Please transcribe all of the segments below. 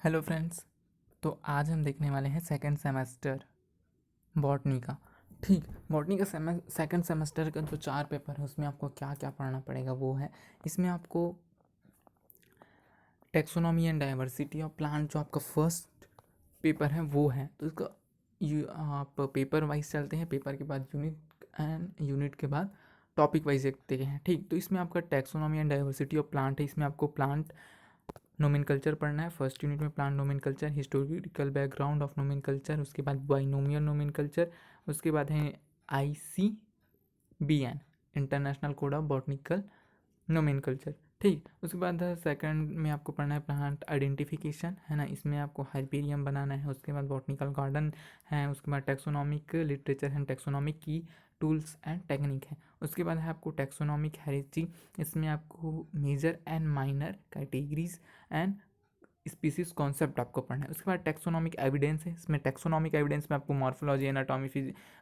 Hello friends. तो आज हम देखने वाले हैं सेकंड सेमेस्टर बॉटनी का। ठीक, बॉटनी का सेकंड सेमेस्टर का जो 4 पेपर है उसमें आपको क्या क्या पढ़ना पड़ेगा वो है। इसमें आपको taxonomy and diversity of plant जो आपका फर्स्ट पेपर है वो है। तो इसका आप पेपर वाइज चलते हैं, पेपर के बाद यूनिट एंड यूनिट के बाद टॉपिक वाइज देखते हैं। ठीक, तो इसमें आपका taxonomy and diversity of plant है। इसमें आपको प्लांट नोमेनकल्चर पढ़ना है। फर्स्ट यूनिट में plant nomenclature, historical background of nomenclature, उसके बाद बाइनोमियल नोमेनकल्चर, उसके बाद है ICBN international code of botanical nomenclature. ठीक, उसके बाद सेकंड में आपको पढ़ना है प्लांट आइडेंटिफिकेशन, है ना। इसमें आपको हाइपेरियम बनाना है। उसके बाद बॉटनिकल गार्डन है। उसके बाद टेक्सोनॉमिक लिटरेचर एंड टेक्सोनॉमिक की टूल्स एंड टेक्निक है। उसके बाद है आपको टेक्सोनॉमिक हेरिटेज। इसमें आपको major and minor categories and species concept आपको पढ़ना है। उसके बाद टेक्सोनॉमिक एविडेंस है। इसमें टेक्सोनॉमिक एविडेंस में आपको मॉर्फोलॉजी, एनाटॉमी,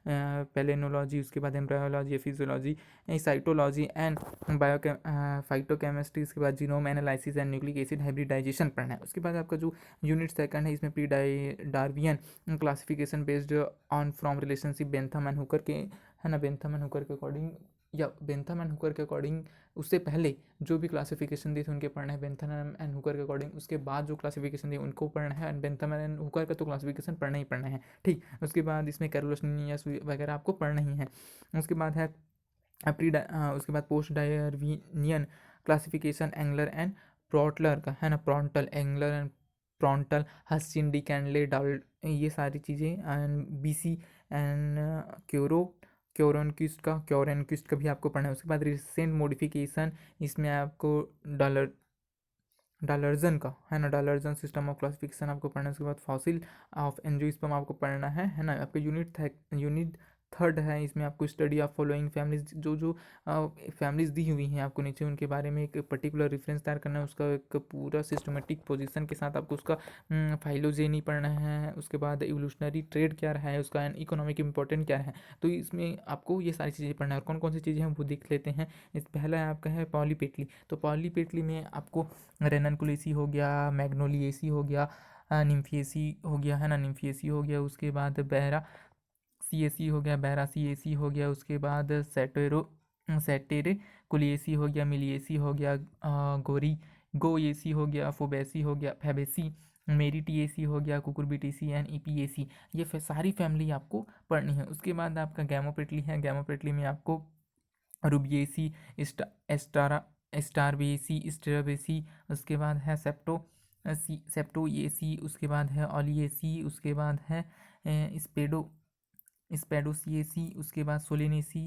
पेलेनोलॉजी, उसके बाद embryology, physiology, cytology and phytochemistry, उसके बाद genome analysis and nucleic acid hybridisation पढ़ना है। उसके बाद आपका जो यूनिट सेकंड है इसमें pre डार्वियन classification based on from relationship Bentham and Hooker के, है ना। बेंथम एंड हुकर के अकॉर्डिंग या बेंथम एंड हुकर के अकॉर्डिंग उससे पहले जो भी क्लासिफिकेशन दी थी उनके पढ़ना है बेंथम एंड हुकर के अकॉर्डिंग। उसके बाद जो क्लासिफिकेशन दी उनको पढ़ना है। एंड बेंथम एंड हुकर का तो क्लासिफिकेशन पढ़ना ही पढ़ना है। ठीक, उसके बाद इसमें कैरोलसनियस वगैरह आपको पढ़ना ही है। उसके बाद है उसके बाद पोस्ट डायरविनियन क्लासिफिकेशन एंगलर एंड प्रॉटलर का, है ना। प्रॉन्टल, एंगलर एंड प्रॉन्टल, हस्चिन, डी कैंडले, डाल, ये सारी चीज़ें। एंड BC एंड क्योरेनक्विस्ट का भी आपको पढ़ना है। उसके बाद रिसेंट मॉडिफिकेशन, इसमें आपको डॉलर डालर्जन का, है ना। डालर्जन सिस्टम ऑफ क्लासिफिकेशन आपको पढ़ना है। उसके बाद फॉसिल ऑफ एंजियोस्पर्म आपको पढ़ना है ना। आपका यूनिट थर्ड है। इसमें आपको स्टडी ऑफ फॉलोइंग फैमिलीज, जो फैमिलीज दी हुई हैं आपको नीचे, उनके बारे में एक पर्टिकुलर रेफरेंस तैयार करना है। उसका एक पूरा सिस्टमेटिक पोजीशन के साथ आपको उसका फाइलोजेनी पढ़ना है। उसके बाद इवोल्यूशनरी ट्रेड क्या रहा है उसका, एंड इकोनॉमिक इंपॉर्टेंट क्या है। तो इसमें आपको ये सारी चीज़ें पढ़ना है। और कौन कौन सी चीज़ें हैं वो देख लेते हैं। इस पहला आपका है पॉलीपेटली। तो पॉलीपेटली में आपको रेननकुलेसी हो गया, मैग्नोलिएसी हो गया, निम्फिएसी हो गया, है ना। निम्फिएसी हो गया, उसके बाद बहरा CAC हो गया, बहरा CAC हो गया। उसके बाद सेटेरे कुलिएसी हो गया, मिलिएसी हो गया, गोरी गोएसी हो गया, फोबेसी हो गया, फेबेसी, मेरी TAC हो गया, कुकुरबिटीसी एंड EPAC। ये सारी फैमिली आपको पढ़नी है। उसके बाद आपका गैमोपेटली है। गैमोपेटली में आपको रुबिएसी, एस्टारा स्टारबेसी, स्टेराबेसी, उसके बाद है सेप्टोएसी, उसके बाद है ओलिएसी, उसके बाद है स्पेडोसिएसी, उसके बाद सोलिनेसी,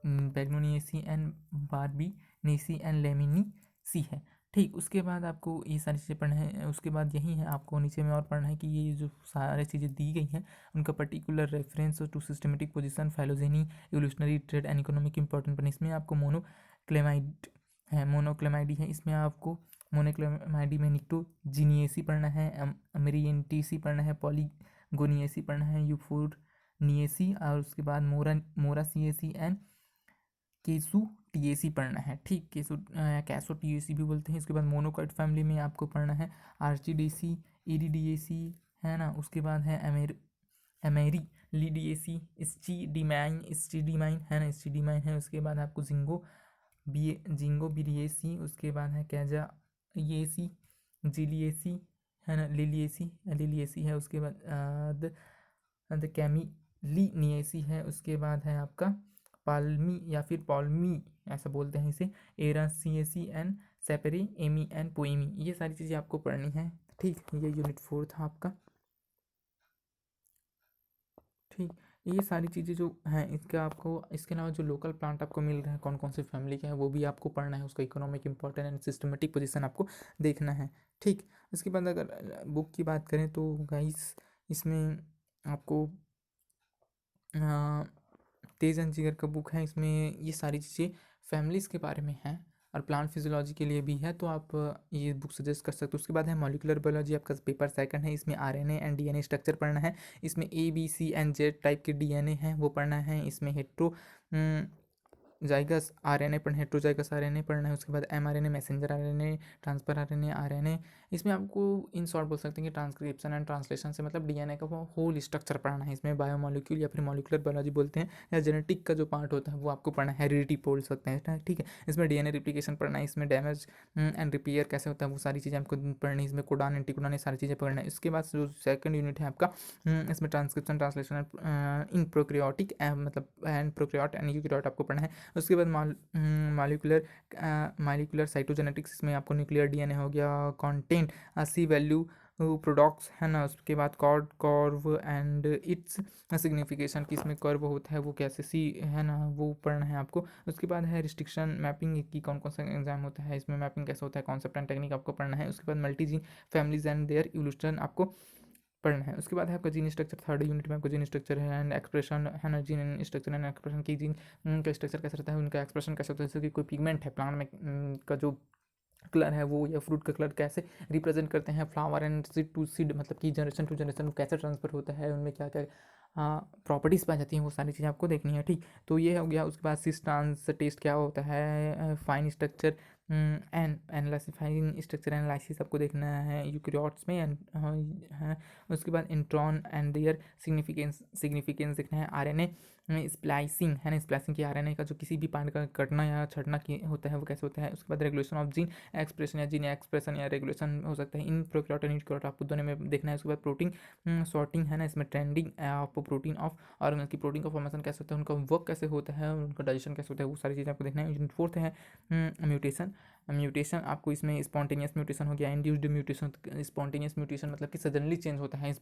बैग्नोनिएसी एंड बारबीनेसी एंड लेमिनीसी है। ठीक, उसके बाद आपको ये सारी चीज़ें पढ़ना है। उसके बाद यही है, आपको नीचे में और पढ़ना है कि ये जो सारी चीज़ें दी गई हैं उनका particular reference to systematic position, phylogeny, evolutionary trade and economic important पढ़ना। इसमें आपको मोनोक्लेमाइडी है। इसमें आपको मोनोक्लेमाइडी में निक्टोजीनिएसी पढ़ना है, अमेरियंटीसी पढ़ना है, पॉलीगोनिएसी पढ़ना है, यूफोरनिएसी, और उसके बाद मोरा CAC एंड केसु TAC पढ़ना है। ठीक, कैसो TAC भी बोलते हैं। इसके बाद मोनोकॉट फैमिली में आपको पढ़ना है आर्चिडेसी, इरिडिएसी, है ना। उसके बाद है एमेरी लिडिएसी, स्टीडीमाइन, है ना। स्टीडीमाइन है। उसके बाद आपको जिंगो बिरिएसी, उसके बाद है कैजा येसी, जिलिएसी, है ना। लिलिएसी है। उसके बाद द कैमिलीनिएसी है। उसके बाद है आपका पाल्मी या फिर पॉल्मी ऐसा बोलते हैं इसे, एरासिएसी एंड सेपरे एमी एंड पोएमी। ये सारी चीज़ें आपको पढ़नी है। ठीक, ये यूनिट 4 था आपका। ठीक, ये सारी चीज़ें जो हैं इसका आपको, इसके अलावा जो लोकल प्लांट आपको मिल रहा है कौन कौन सी फैमिली का है वो भी आपको पढ़ना है। उसका economic important and systematic position आपको देखना है। ठीक, इसके बाद अगर बुक की बात करें तो गाइस इसमें आपको तेज एंड जिगर का बुक है। इसमें ये सारी चीज़ें फैमिलीज़ के बारे में हैं और प्लांट फिजियोलॉजी के लिए भी है, तो आप ये बुक सजेस्ट कर सकते हो। उसके बाद है मॉलिकुलर बायोलॉजी, आपका पेपर सेकंड है। इसमें RNA एंड DNA स्ट्रक्चर पढ़ना है। इसमें A B C and Z type के DNA हैं वो पढ़ना है। इसमें हेट्रोजाइगस आरएनए पढ़ना है, हेट्रोजाइगस आरएनए पढ़ना है। उसके बाद mRNA, messenger RNA, transfer RNA, RNA. इसमें आपको इन शॉर्ट बोल सकते हैं कि ट्रांसक्रिप्शन एंड ट्रांसलेशन से मतलब डीएनए का वो होल स्ट्रक्चर पढ़ना है। इसमें बायोमोलिक्यूल या फिर मॉलिक्यूलर बायोलॉजी बोलते हैं, या जेनेटिक का जो पार्ट होता है वो आपको पढ़ना है, हेरिडिटी बोल सकते हैं, ठीक है। इसमें डीएनए रिप्लिकेशन पढ़ना है, इसमें डैमेज एंड रिपेयर कैसे होता है वो सारी चीज़ें आपको पढ़नी है। इसमें कोडान, एंटीकोडान, ये सारी चीज़ें पढ़ना है। इसके बाद जो सेकंड यूनिट है आपका, इसमें ट्रांसक्रिप्शन, ट्रांसलेशन इन प्रोक्रियोटिक मतलब एंड प्रोक्रियोट एंड यूक्रियोट आपको पढ़ना है। उसके बाद मालिकुलर साइटोजेनेटिक्स में आपको न्यूक्लियर डीएनए हो गया, कंटेंट सी वैल्यू प्रोडक्ट्स है ना। उसके बाद chord curve and its signification की इसमें कर्व होता है वो कैसे सी है ना, वो पढ़ना है आपको। उसके बाद है रिस्ट्रिक्शन मैपिंग की कौन कौन सा एग्जाम होता है, इसमें मैपिंग कैसे होता है, कॉन्सेप्ट एंड टेक्निक आपको पढ़ना है। उसके बाद मल्टीजीन फैमिलीज एंड देयर इवोल्यूशन आपको पढ़ना है। उसके बाद है आपका जीन स्ट्रक्चर, थर्ड यूनिट में आपको जीन स्ट्रक्चर है एंड एक्सप्रेशन है ना, जीन स्ट्रक्चर एंड एक्सप्रेशन की जीन का स्ट्रक्चर कैसे रहता है, उनका एक्सप्रेशन कैसे होता है। जैसे कि कोई पिगमेंट है प्लांट में का जो कलर है वो, या फ्रूट का कलर कैसे रिप्रेजेंट करते हैं, flower and seed to seed मतलब कि जनरेशन टू जनरेशन कैसे ट्रांसफर होता है, उनमें क्या क्या प्रॉपर्टीज़ पाई जाती हैं, वो सारी चीज़ें आपको देखनी है, ठीक। तो ये हो गया। उसके बाद सिस ट्रांस टेस्ट क्या होता है, fine structure and analysis, fine structure analysis आपको देखना है यूकैरियोट्स में है। उसके बाद इंट्रॉन एंड देयर सिग्निफिकेंस देखना है। आरएनए स्प्लाइसिंग है ना, स्प्लाइसिंग की आरएनए का जो किसी भी पार्ट का कटना या छटना की होता है वो कैसे होता है। उसके बाद रेगुलेशन ऑफ जीन एक्सप्रेशन, या जीन एक्सप्रेशन या रेगुलेशन हो सकता है इन प्रोक्रियोट एंड यूकैरियोट, आपको दोनों में देखना है। उसके बाद प्रोटीन सॉर्टिंग है ना, इसमें trending of protein of organ की प्रोटीन का फॉर्मेशन कैसे होता है, उनका वर्क कैसे होता है, उनका डाइजेशन कैसे होता है, वो सारी चीज़ें आपको देखना है। फोर्थ है म्यूटेशन आपको इसमें स्पॉन्टेनियस म्यूटेशन हो गया, इंड्यूस्ड म्यूटेशन। स्पॉन्टेनियस म्यूटेशन मतलब कि सडनली चेंज होता है,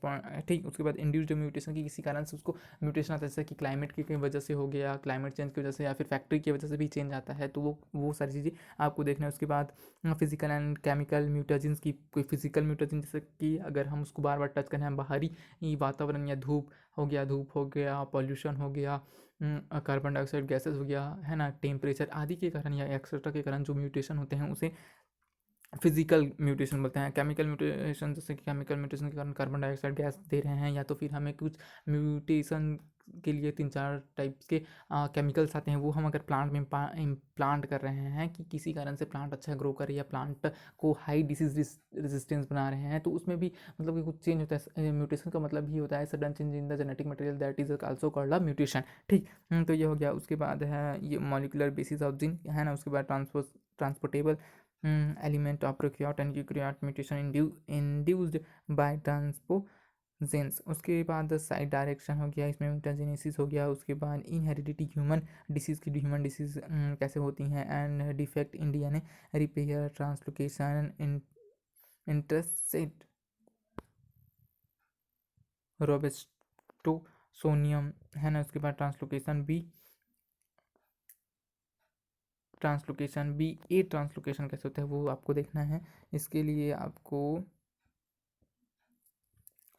ठीक। उसके बाद इंड्यूस्ड म्यूटेशन की किसी कारण से उसको म्यूटेशन आता है, जैसे कि क्लाइमेट की वजह से हो गया, क्लाइमेट चेंज की वजह से, या फिर फैक्ट्री की वजह से भी चेंज आता है, तो वो सारी चीज़ें आपको देखना है। उसके बाद फिजिकल एंड केमिकल म्यूटेशंस की, कोई फिजिकल म्यूटेशन जैसे कि अगर हम उसको बार बार टच करें, हम बाहरी वातावरण या धूप हो गया, पॉल्यूशन हो गया, कार्बन डाइऑक्साइड गैसेस हो गया है ना, टेम्परेचर आदि के कारण या एक्सेट्रा के कारण जो म्यूटेशन होते हैं उसे फिजिकल म्यूटेशन बोलते हैं। केमिकल म्यूटेशन, जैसे कि केमिकल म्यूटेशन के कारण कार्बन डाइऑक्साइड गैस दे रहे हैं, या तो फिर हमें कुछ म्यूटेशन के लिए 3-4 टाइप्स के केमिकल्स आते हैं, वो हम अगर प्लांट में इम्प्लांट कर रहे हैं कि किसी कारण से प्लांट अच्छा ग्रो करे या प्लांट को हाई डिसीज रेजिस्टेंस बना रहे हैं, तो उसमें भी मतलब कि कुछ चेंज होता है। म्यूटेशन का मतलब ही होता है sudden change in the genetic material, that is also called a mutation, ठीक। तो ये हो गया। उसके बाद है ये मॉलिकुलर बेसिस ऑफ जीन है ना। उसके बाद transportable element of prokaryote and eukaryote mutation induced by ट्रांसपोजेंस। उसके बाद साइड डायरेक्शन हो गया, इसमें म्यूटाजेनेसिस हो गया। उसके बाद इनहेरिडिटी ह्यूमन डिसीज कैसे होती हैं, and defect in DNA repair, translocation, इंटरसेट रोबेस्टोसोनियम है ना। उसके बाद ट्रांसलोकेशन कैसे होता है वो आपको देखना है। इसके लिए आपको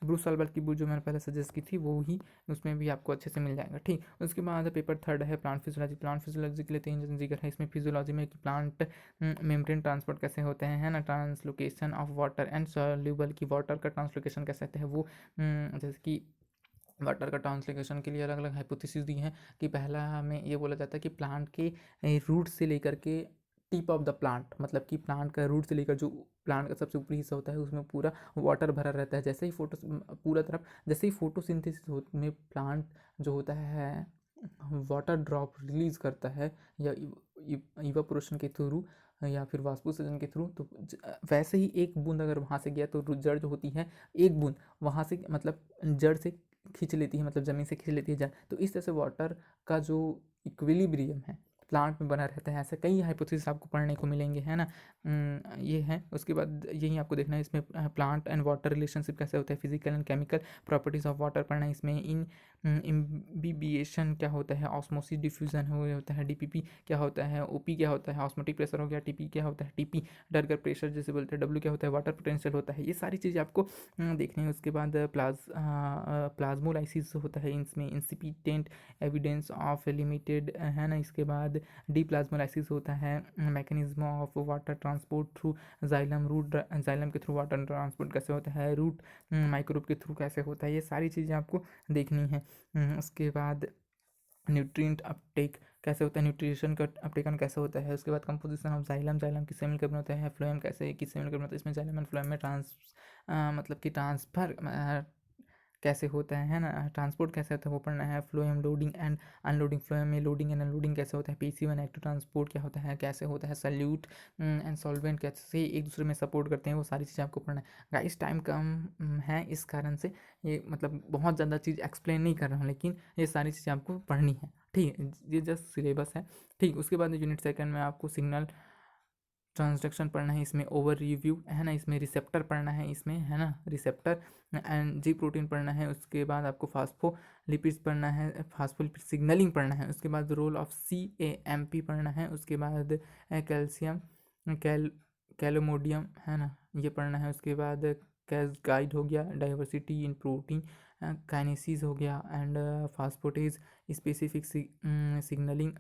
ब्रूस अल्बल की बुक जो मैंने पहले सजेस्ट की थी वो ही, उसमें भी आपको अच्छे से मिल जाएगा, ठीक। उसके बाद पेपर थर्ड है प्लांट फिजियोलॉजी। प्लांट फिजियोलॉजी के लिए 3 जिक्र है इसमें फिजियोलॉजी में, कि प्लांट मेम्ब्रेन ट्रांसपोर्ट कैसे होते हैं है ना, translocation of water and soluble, की वाटर का ट्रांसलोकेशन कैसे होता है वो, जैसे कि वाटर का ट्रांसलोकेशन के लिए अलग अलग हाइपोथेसिस दी हैं। कि पहला हमें ये बोला जाता है कि प्लांट के रूट से लेकर के टिप ऑफ द प्लांट, मतलब कि प्लांट का रूट से लेकर जो प्लांट का सबसे ऊपरी हिस्सा होता है उसमें पूरा वाटर भरा रहता है। जैसे ही पूरा तरफ जैसे ही फोटोसिंथेसिस में प्लांट जो होता है वाटर ड्रॉप रिलीज करता है, या इवापोरेशन के थ्रू या फिर वाष्पोत्सर्जन के थ्रू, तो वैसे ही एक बूंद अगर वहाँ से गया तो जड़ जो होती है एक बूंद वहाँ से मतलब जड़ से खींच लेती है, मतलब ज़मीन से खींच लेती है जड़। तो इस तरह से वाटर का जो इक्विलिब्रियम है प्लांट में बना रहता है। ऐसे कई हाइपोथेसिस आपको पढ़ने को मिलेंगे है ना। ये है। उसके बाद यही आपको देखना है इसमें प्लांट एंड वाटर रिलेशनशिप कैसे होता है, physical and chemical properties of water पढ़ना है इसमें। इम्बिबिएशन क्या होता है, ऑस्मोसिस डिफ्यूजन होता है, डीपीपी क्या होता है, ओपी क्या होता है, ऑस्मोटिक प्रेशर हो गया, टीपी क्या होता है, टीपी डरगर प्रेशर जैसे बोलते हैं, डब्ल्यू क्या होता है, वाटर पोटेंशियल होता है। ये सारी चीज़ें आपको देखनी है। उसके बाद प्लाज्मोलाइसिस होता है इसमें, इंसिपिटेंट एविडेंस ऑफ लिमिटेड है ना। इसके बाद डीप्लाज्मोलाइसिस होता है, mechanism of water transport through xylem, root xylem के थ्रू वाटर ट्रांसपोर्ट कैसे होता है, रूट माइक्रोब के थ्रू कैसे होता है, ये सारी चीज़ें आपको देखनी है। उसके बाद न्यूट्रिएंट अपटेक कैसे होता है, न्यूट्रिशन का अपटेकन कैसे होता है, उसके बाद कंपोजिशन ऑफ जाइलम, जाइलम किससे मिलकर बनता है, फ्लोएम कैसे किससे मिलकर बनता है, इसमें जाइलम एंड फ्लोएम में मतलब कि ट्रांसफर कैसे होता है ना, ट्रांसपोर्ट कैसे होता है वो पढ़ना है। Phloem loading and unloading, phloem में लोडिंग एंड अनलोडिंग कैसे होता है, पीसी1 एक्टिव ट्रांसपोर्ट क्या होता है, कैसे होता है, सल्यूट एंड सॉल्वेंट कैसे एक दूसरे में सपोर्ट करते हैं, वो सारी चीज़ें आपको पढ़ना है। गाइस टाइम कम है, इस कारण से ये मतलब बहुत ज़्यादा चीज़ एक्सप्लेन नहीं कर रहा हूँ, लेकिन ये सारी चीज़ें आपको पढ़नी है, ठीक है। ये जस्ट सिलेबस है, ठीक। उसके बाद यूनिट सेकंड में आपको सिग्नल ट्रांसडक्शन पढ़ना है, इसमें ओवर रिव्यू है ना, इसमें रिसेप्टर पढ़ना है, इसमें है ना रिसेप्टर एंड जी प्रोटीन पढ़ना है। उसके बाद आपको फास्फोलिपिड्स पढ़ना है, फास्फोलिपिड सिग्नलिंग पढ़ना है। उसके बाद रोल ऑफ CAMP पढ़ना है। उसके बाद कैल्शियम कैलोमोडियम है ना, ये पढ़ना है। उसके बाद कैस गाइड हो गया, डाइवर्सिटी इन प्रोटीन काइनेसिस हो गया एंड फास्फोटेज स्पेसिफिक सिग्नलिंग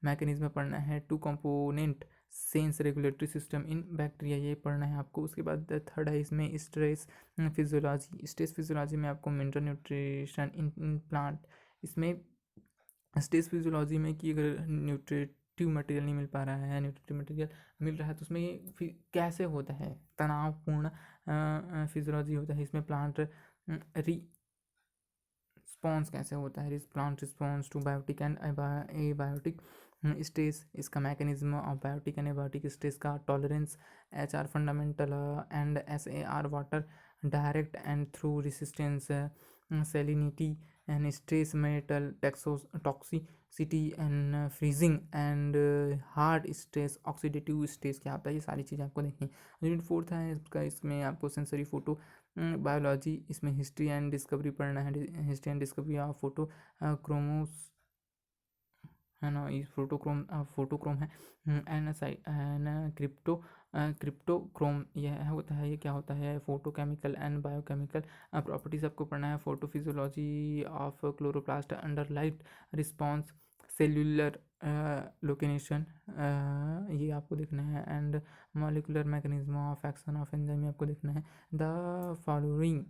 मैकेनिज्म पढ़ना है। 2 component sense regulatory system in bacteria, ये पढ़ना है आपको। उसके बाद थर्ड है इसमें स्ट्रेस फिजियोलॉजी, स्ट्रेस फिजियोलॉजी में आपको मिनरल न्यूट्रिशन इन प्लांट, इसमें स्ट्रेस फिजियोलॉजी में कि अगर न्यूट्रिटिव मटेरियल नहीं मिल पा रहा है, न्यूट्रिटिव मटेरियल मिल रहा है तो उसमें फिर कैसे होता है, तनावपूर्ण फिजियोलॉजी होता है। इसमें प्लांट रिस्पॉन्स कैसे होता है, plant response to biotic and abiotic stress, इसका mechanism of biotic and abiotic stress का tolerance, HR fundamental and SAR water direct and through resistance, salinity and stress metal toxicity and freezing and hard stress oxidative stress क्या होता है, ये सारी चीज़ें आपको देखनी है। यूनिट फोर्थ है इसका, इसमें आपको सेंसरी फोटो बायोलॉजी, इसमें हिस्ट्री एंड डिस्कवरी पढ़ना है, history and discovery of photo ChromeOS है ना, ये फोटोक्रोम है एंड क्रिप्टोक्रोम, यह होता है, ये क्या होता है, फोटोकेमिकल एंड बायोकेमिकल प्रॉपर्टीज आपको पढ़ना है। Photophysiology of chloroplast under light response, cellular location, ये आपको देखना है and molecular mechanism of action of enzyme आपको देखना है। The following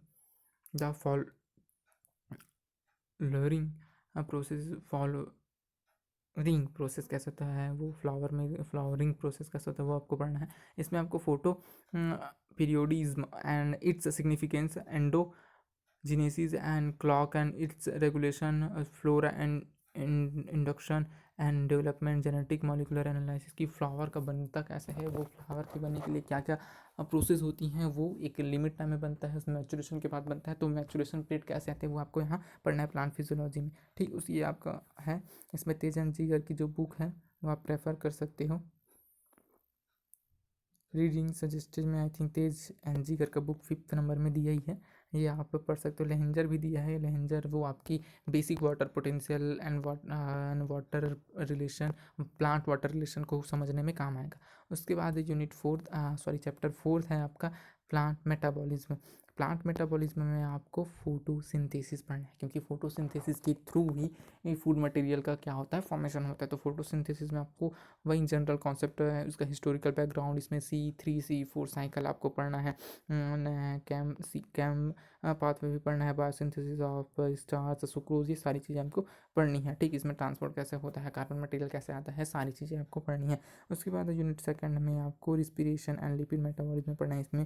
process ring process कैसे होता है, वो फ्लावरिंग प्रोसेस कैसे होता है वो आपको पढ़ना है। इसमें आपको photoperiodism and its significance, endogenesis and clock and its regulation, flora and induction and development, genetic molecular analysis की फ्लावर का बनता कैसे है, वो फ्लावर के बनने के लिए क्या क्या प्रोसेस होती हैं, वो एक लिमिट टाइम में बनता है, उसमें मैचुरेशन के बाद बनता है, तो मैचुरेशन पीरियड कैसे आते हैं वो आपको यहाँ पढ़ना है प्लांट फिजियोलॉजी में, ठीक। उस ये आपका है। इसमें तेज एंड जीगर की जो बुक है वो आप प्रेफर कर सकते हो। रीडिंग सजेस्टेड में I think Tej and Jigar का बुक 5th नंबर में दिया ही है, ये आप पढ़ सकते हो। लेहेंजर भी दिया है, लेहेंजर वो आपकी basic water potential and water relation, plant water relation को समझने में काम आएगा। उसके बाद यूनिट चैप्टर 4 है आपका प्लांट मेटाबॉलिज्म। प्लांट मेटाबॉलिज्म में आपको फोटोसिंथेसिस पढ़ना है, क्योंकि फोटोसिंथेसिस के थ्रू ही फूड मटेरियल का क्या होता है, फॉर्मेशन होता है। तो फोटोसिंथेसिस में आपको वही जनरल कॉन्सेप्ट है, उसका हिस्टोरिकल बैकग्राउंड, इसमें C3 C4 साइकिल आपको पढ़ना है, कैम पाथवे भी पढ़ना है, बायोसिंथेसिस ऑफ स्टार्च सुक्रोज, ये सारी चीज़ें आपको पढ़नी है, ठीक। इसमें ट्रांसपोर्ट कैसे होता है, कार्बन मटेरियल कैसे आता है, सारी चीज़ें आपको पढ़नी है। उसके बाद यूनिट सेकंड में आपको रिस्पिरेशन एंड लिपिड मेटाबॉलिज्म पढ़ना है, इसमें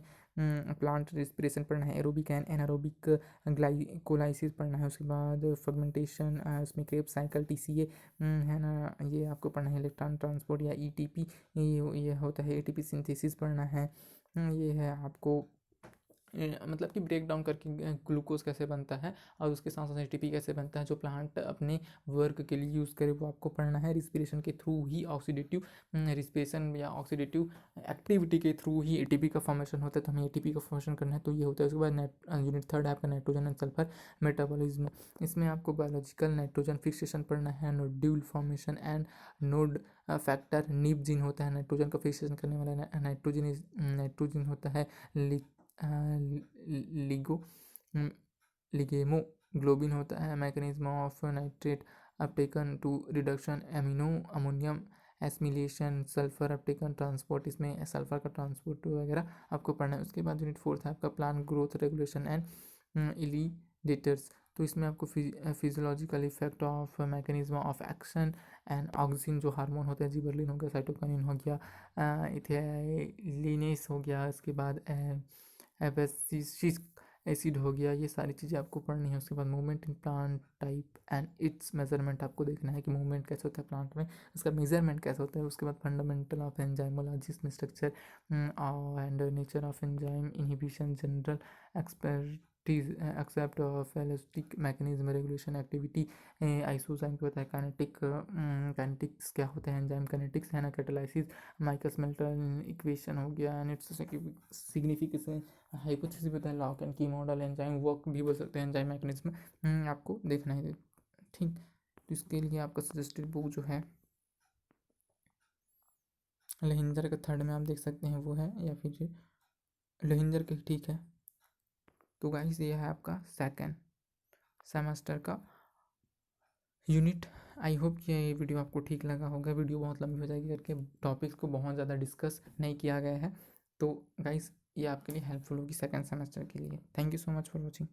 प्लांट रिस्पिरेशन पढ़ना है, एरोबिक एंड एनारोबिक ग्लाइकोलाइसिस पढ़ना है। उसके बाद फर्मेंटेशन, उसमें क्रेब्स साइकिल, TCA है ना, ये आपको पढ़ना है। इलेक्ट्रॉन ट्रांसपोर्ट या ETP, ये होता है, ATP सिंथेसिस पढ़ना है। ये है आपको मतलब कि ब्रेक डाउन करके ग्लूकोज कैसे बनता है और उसके साथ साथ ATP कैसे बनता है, जो प्लांट अपने वर्क के लिए यूज़ करे वो आपको पढ़ना है। रिस्पिरेशन के थ्रू ही ऑक्सीडेटिव रिस्पिरेशन या ऑक्सीडेटिव एक्टिविटी के थ्रू ही ATP का फॉर्मेशन होता है, तो हमें ATP का फॉर्मेशन करना है, तो ये होता है। उसके बाद यूनिट थर्ड है आपका नाइट्रोजन एंड सल्फर मेटाबॉलिज्म। इसमें आपको बायोलॉजिकल नाइट्रोजन फिक्सेशन पढ़ना है, nodule formation and node factor, nib gene होता है नाइट्रोजन का फिक्सेशन करने वाला, नाइट्रोजन होता है, लिगो लिगेमोग्लोबिन होता है, mechanism of nitrate uptake and to reduction amino ammonium assimilation, sulphur uptake and transport, इसमें सल्फर का ट्रांसपोर्ट वगैरह आपको पढ़ना है। उसके बाद यूनिट फोर्थ है आपका प्लांट ग्रोथ रेगुलेशन एंड इलिडेटर्स, तो इसमें आपको physiological effect of mechanism of action and auxin जो हार्मोन होता है, जिबरलिन हो गया, साइटोकिनिन हो गया, इथाइलिनेस हो गया, इसके बाद एब्सिसिक एसिड हो गया, ये सारी चीज़ें आपको पढ़नी है। उसके बाद movement in plant type and it's measurement आपको देखना है कि मूवमेंट कैसे होता है प्लांट में, उसका मेजरमेंट कैसे होता है। उसके बाद फंडामेंटल ऑफ एंजाइमोलॉजी, इसमें structure and nature of enzyme inhibition, general expertise except of elastic mechanism, regulation activity, isozyme को होता है काइनेटिक्स क्या होते हैं, एंजाइम काइनेटिक्स है ना, कैटालाइसिस, माइकल्स मेंटन इक्वेशन हो गया एंड इट्स सिग्निफिकेशन, हाइपोथेसिस बताएं, लॉक एंड की मॉडल, एंजाइम वर्क भी बोल सकते हैं, एंजाइम मैकेनिज्म आपको देखना है। ठीक, तो इसके लिए आपका सजेस्टेड बुक जो है लहिंदर का थर्ड में आप देख सकते हैं वो है, या फिर लहिंदर का ठीक है। तो गाइस ये है आपका सेकेंड सेमेस्टर का यूनिट। आई होप कि ये वीडियो आपको ठीक लगा होगा। वीडियो बहुत लंबी हो जाएगी करके टॉपिक्स को बहुत ज़्यादा डिस्कस नहीं किया गया है, तो गाइस ये आपके लिए हेल्पफुल होगी सेकेंड सेमेस्टर के लिए। Thank you so much for watching.